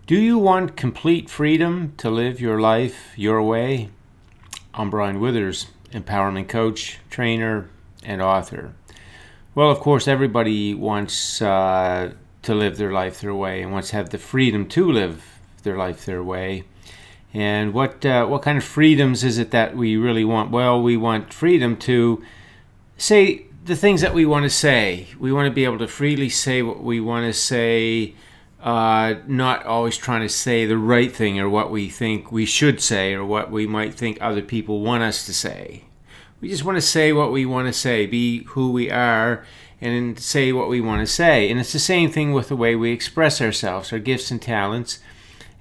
Do you want complete freedom to live your life your way? I'm Brian Withers, empowerment coach, trainer, and author. Well, of course, everybody wants to live their life their way and wants to have the freedom to live their life their way. And what kind of freedoms is it that we really want? Well, we want freedom to say the things that we want to say. We want to be able to freely say what we want to say, not always trying to say the right thing or what we think we should say or what we might think other people want us to say. We just want to say what we want to say, be who we are, and say what we want to say. And it's the same thing with the way we express ourselves, our gifts and talents,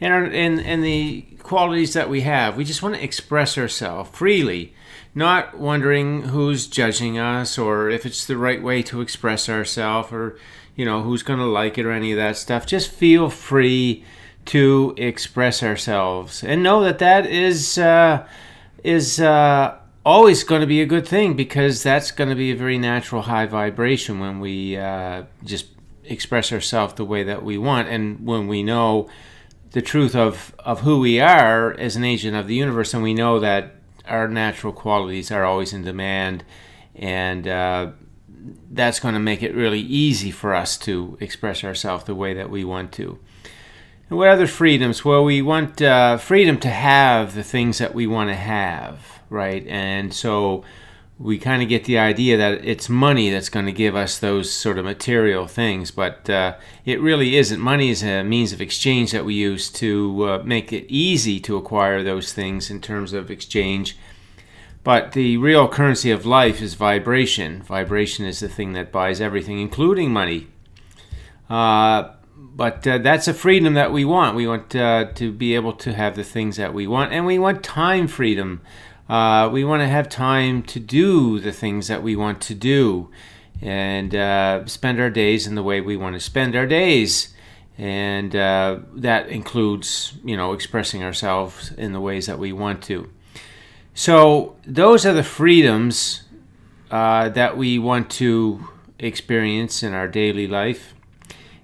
and the qualities that we have. We just want to express ourselves freely, not wondering who's judging us or if it's the right way to express ourselves or who's going to like it or any of that stuff. Just feel free to express ourselves and know that is always going to be a good thing, because that's going to be a very natural high vibration when we just express ourselves the way that we want, and when we know the truth of who we are as an agent of the universe, and we know that our natural qualities are always in demand, and that's going to make it really easy for us to express ourselves the way that we want to. And what other freedoms? Well, we want freedom to have the things that we want to have, right? And so we kind of get the idea that it's money that's going to give us those sort of material things, but it really isn't. Money is a means of exchange that we use to make it easy to acquire those things in terms of exchange. But the real currency of life is vibration. Vibration is the thing that buys everything, including money. But that's a freedom that we want. We want to be able to have the things that we want, and we want time freedom. We want to have time to do the things that we want to do, and spend our days in the way we want to spend our days. And that includes, expressing ourselves in the ways that we want to. So those are the freedoms that we want to experience in our daily life.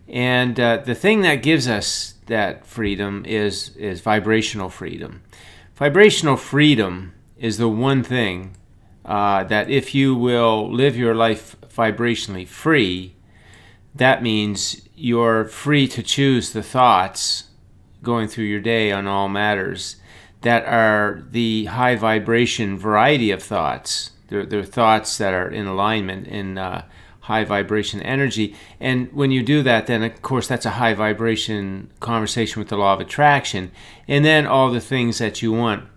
And the thing that gives us that freedom is vibrational freedom. Vibrational freedom is the one thing that if you will live your life vibrationally free, that means you're free to choose the thoughts going through your day on all matters that are the high vibration variety of thoughts. They're thoughts that are in alignment in high vibration energy. And when you do that, then of course that's a high vibration conversation with the law of attraction. And then all the things that you want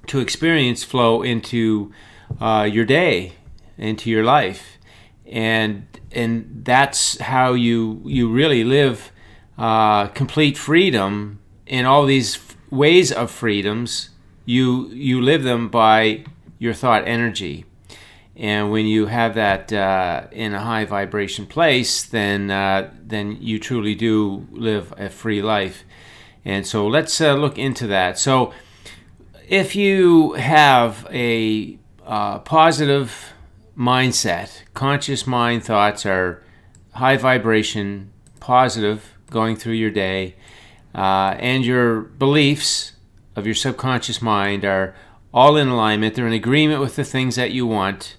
to experience flow into your day, into your life. And that's how you really live complete freedom. In all these ways of freedoms, you live them by your thought energy. And when you have that in a high vibration place, then you truly do live a free life. And so let's look into that. So if you have a positive mindset, conscious mind thoughts are high vibration, positive, going through your day, and your beliefs of your subconscious mind are all in alignment, they're in agreement with the things that you want,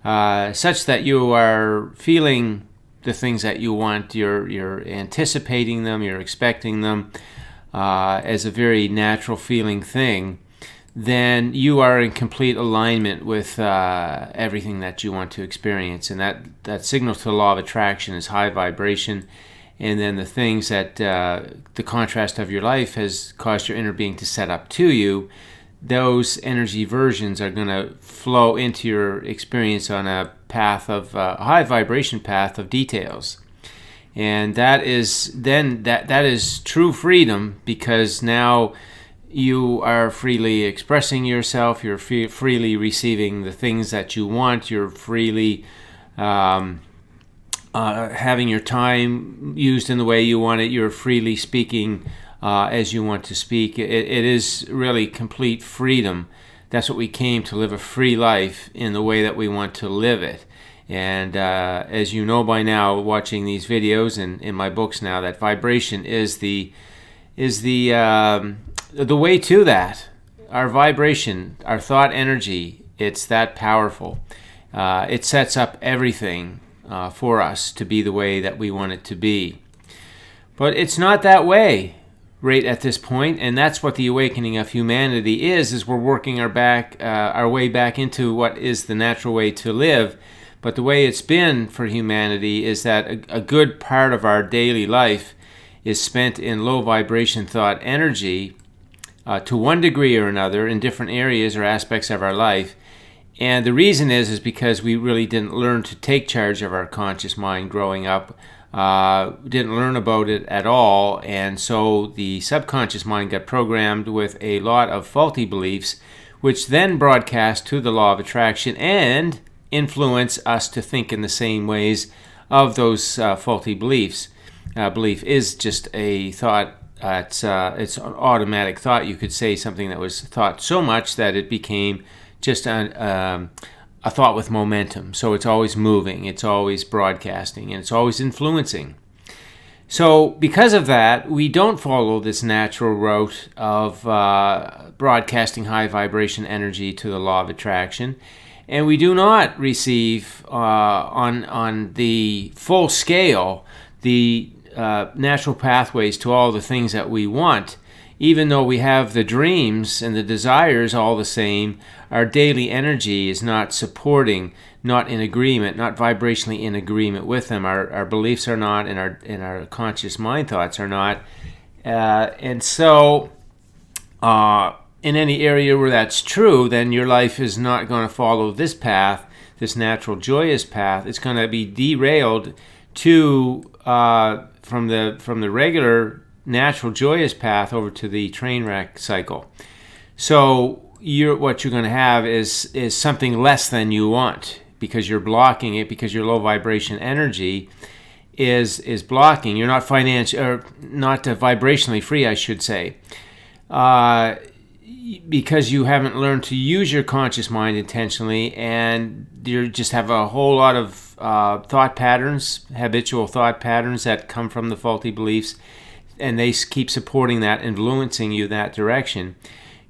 such that you are feeling the things that you want, you're anticipating them, you're expecting them as a very natural feeling thing, then you are in complete alignment with everything that you want to experience. And that signals to the law of attraction is high vibration. And then the things that the contrast of your life has caused your inner being to set up to you, those energy versions are going to flow into your experience on a path of high vibration path of details. And that is true freedom, because now you are freely expressing yourself, you're freely receiving the things that you want, you're freely having your time used in the way you want it, you're freely speaking as you want to speak. It is really complete freedom. That's what we came to, live a free life in the way that we want to live it. And as you know by now, watching these videos and in my books now, that vibration is the is the way to that. Our vibration, our thought energy, it's that powerful. It sets up everything for us to be the way that we want it to be. But it's not that way right at this point, and that's what the awakening of humanity is we're working our way back into what is the natural way to live. But the way it's been for humanity is that a good part of our daily life is spent in low vibration thought energy to one degree or another in different areas or aspects of our life. And the reason is because we really didn't learn to take charge of our conscious mind growing up. Didn't learn about it at all, and so the subconscious mind got programmed with a lot of faulty beliefs, which then broadcast to the law of attraction and influence us to think in the same ways of those faulty beliefs. Belief is just a thought. It's an automatic thought. You could say something that was thought so much that it became just a thought with momentum. So it's always moving, it's always broadcasting, and it's always influencing. So because of that, we don't follow this natural route of broadcasting high vibration energy to the law of attraction. And we do not receive on the full scale the natural pathways to all the things that we want. Even though we have the dreams and the desires all the same, our daily energy is not supporting, not in agreement, not vibrationally in agreement with them. Our beliefs are not, and our conscious mind thoughts are not. And so, in any area where that's true, then your life is not going to follow this path, this natural joyous path. It's going to be derailed to from the regular natural joyous path over to the train wreck cycle. So what you're going to have is something less than you want, because you're blocking it, because your low vibration energy is blocking. You're not not vibrationally free, I should say, because you haven't learned to use your conscious mind intentionally, and you just have a whole lot of thought patterns, habitual thought patterns that come from the faulty beliefs, and they keep supporting that, influencing you that direction.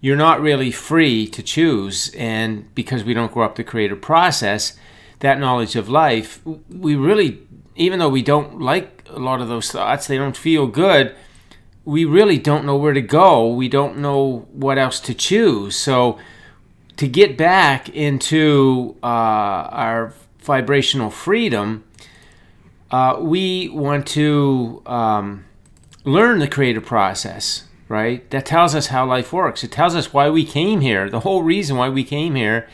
You're not really free to choose, and because we don't grow up the creative process, that knowledge of life, we really, even though we don't like a lot of those thoughts, they don't feel good, we really don't know where to go. We don't know what else to choose. So to get back into our vibrational freedom, we want to learn the creative process, right? That tells us how life works. It tells us why we came here, the whole reason why we came here,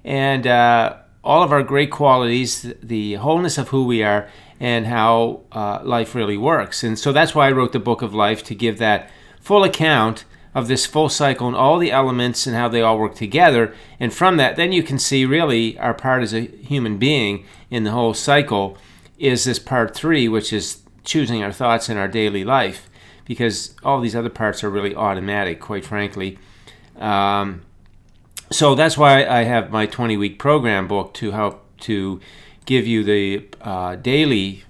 and all of our great qualities, the wholeness of who we are, and how life really works. And so that's why I wrote the Book of Life, to give that full account of this full cycle and all the elements and how they all work together. And from that, then you can see really our part as a human being in the whole cycle is this part 3, which is choosing our thoughts in our daily life, because all these other parts are really automatic, quite frankly. So that's why I have my 20-week program book, to help to give you the daily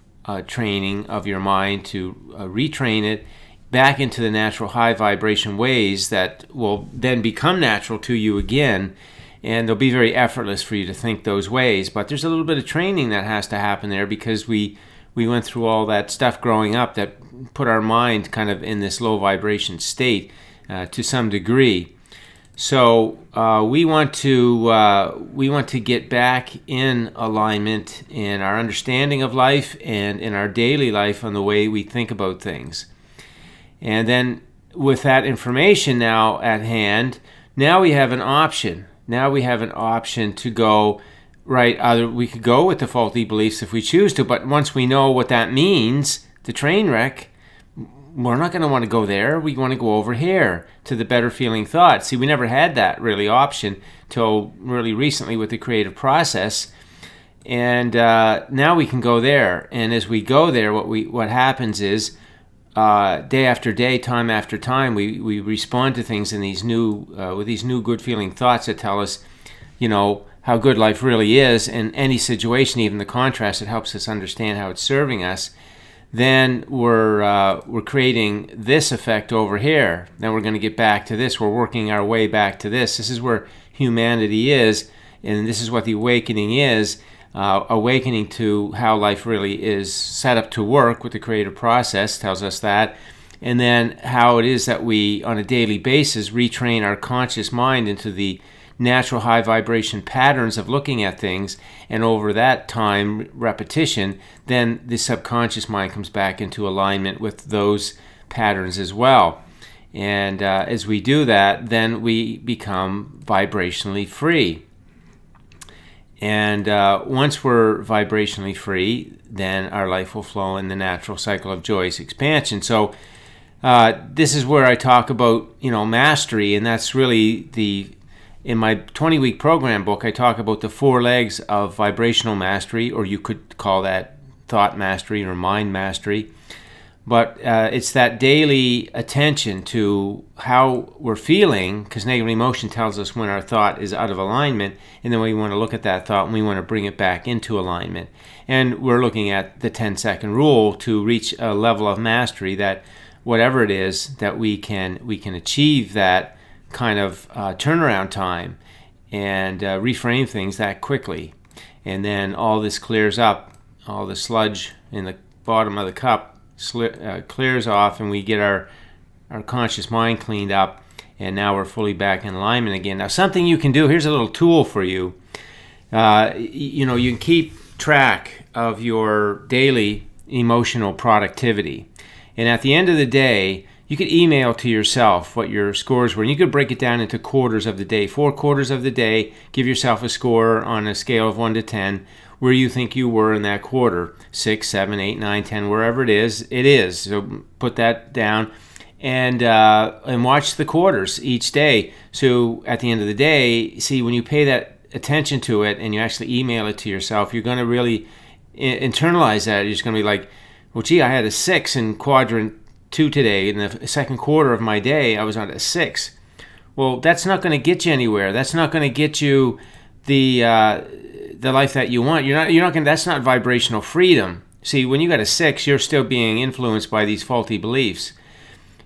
training of your mind, to retrain it back into the natural high vibration ways that will then become natural to you again, and they'll be very effortless for you to think those ways. But there's a little bit of training that has to happen there, because we went through all that stuff growing up that put our mind kind of in this low vibration state to some degree. So we want to get back in alignment in our understanding of life and in our daily life on the way we think about things. And then with that information now at hand, now we have an option. Now we have an option to go, right, either we could go with the faulty beliefs if we choose to, but once we know what that means, the train wreck, we're not going to want to go there. We want to go over here to the better feeling thought. See, we never had that really option till really recently with the creative process. And now we can go there. And as we go there, what happens is day after day, time after time, we respond to things in these new with these new good feeling thoughts that tell us, how good life really is in any situation, even the contrast. It helps us understand how it's serving us. then we're creating this effect over here. Then we're going to get back to this. We're working our way back to this. This is where humanity is, and this is what the awakening is. Awakening to how life really is set up to work with the creative process tells us that. And then how it is that we, on a daily basis, retrain our conscious mind into the natural high vibration patterns of looking at things. And over that time, repetition, then the subconscious mind comes back into alignment with those patterns as well. And as we do that, then we become vibrationally free. And once we're vibrationally free, then our life will flow in the natural cycle of joyous expansion. So this is where I talk about, mastery, and that's really in my 20-week program book, I talk about the 4 legs of vibrational mastery, or you could call that thought mastery or mind mastery. But it's that daily attention to how we're feeling, because negative emotion tells us when our thought is out of alignment, and then we want to look at that thought and we want to bring it back into alignment. And we're looking at the 10-second rule to reach a level of mastery that whatever it is that we can achieve that kind of turnaround time and reframe things that quickly. And then all this clears up, all the sludge in the bottom of the cup clears off, and we get our conscious mind cleaned up, and now we're fully back in alignment again. Now, something you can do, here's a little tool for you. You can keep track of your daily emotional productivity. And at the end of the day, you could email to yourself what your scores were, and you could break it down into quarters of the day. 4 quarters of the day, give yourself a score on a scale of 1 to 10, where you think you were in that quarter. 6, 7, 8, 9, 10, wherever it is. So put that down and watch the quarters each day. So at the end of the day, see, when you pay that attention to it and you actually email it to yourself, you're going to really internalize that. You're just going to be like, well, gee, I had a 6 in quadrant 2 today. In the second quarter of my day, I was on a 6. Well, that's not going to get you anywhere. That's not going to get you the life that you want. You're not going. That's not vibrational freedom. See, when you got a 6, you're still being influenced by these faulty beliefs.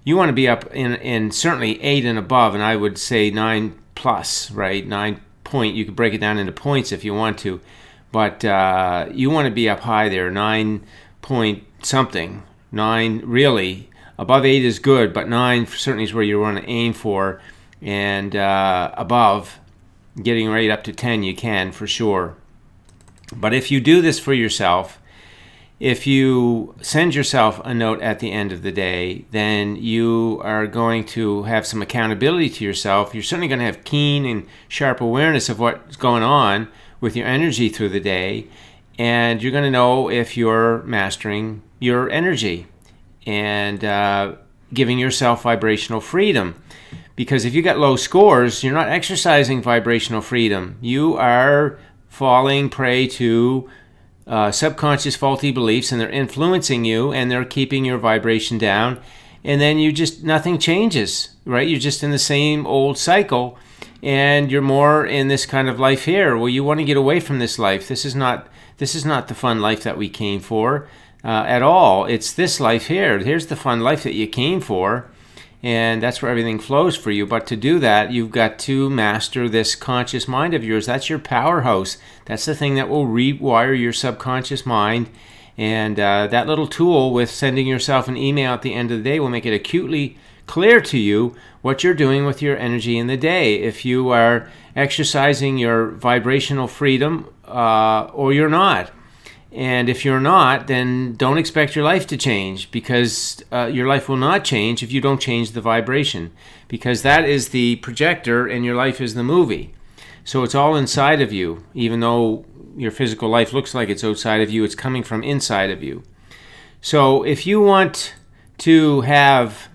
You want to be up in certainly 8 and above, and I would say 9 plus, right? 9 point. You could break it down into points if you want to, but you want to be up high there, 9 point something. 9 really above 8 is good, but 9 certainly is where you want to aim for, and above, getting right up to 10, you can for sure. But if you do this for yourself, if you send yourself a note at the end of the day, then you are going to have some accountability to yourself. You're certainly going to have keen and sharp awareness of what's going on with your energy through the day, and you're going to know if you're mastering your energy and giving yourself vibrational freedom. Because if you got low scores, you're not exercising vibrational freedom. You are falling prey to subconscious faulty beliefs, and they're influencing you, and they're keeping your vibration down. And then nothing changes, right? You're just in the same old cycle, and you're more in this kind of life here. Well, you want to get away from this life. This is not the fun life that we came for at all. It's this life here. Here's the fun life that you came for. And that's where everything flows for you. But to do that, you've got to master this conscious mind of yours. That's your powerhouse. That's the thing that will rewire your subconscious mind. And that little tool with sending yourself an email at the end of the day will make it acutely clear to you what you're doing with your energy in the day. If you are exercising your vibrational freedom or you're not. And if you're not, then don't expect your life to change, because your life will not change if you don't change the vibration, because that is the projector and your life is the movie. So it's all inside of you. Even though your physical life looks like it's outside of you, it's coming from inside of you. So if you want to have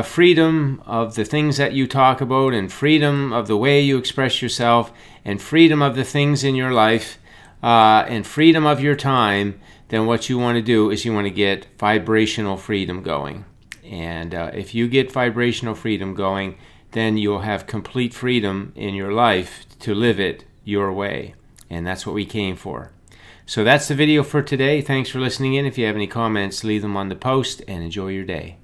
freedom of the things that you talk about, and freedom of the way you express yourself, and freedom of the things in your life, and freedom of your time, then what you want to do is you want to get vibrational freedom going. And if you get vibrational freedom going, then you'll have complete freedom in your life to live it your way. And that's what we came for. So that's the video for today. Thanks for listening in. If you have any comments, leave them on the post and enjoy your day.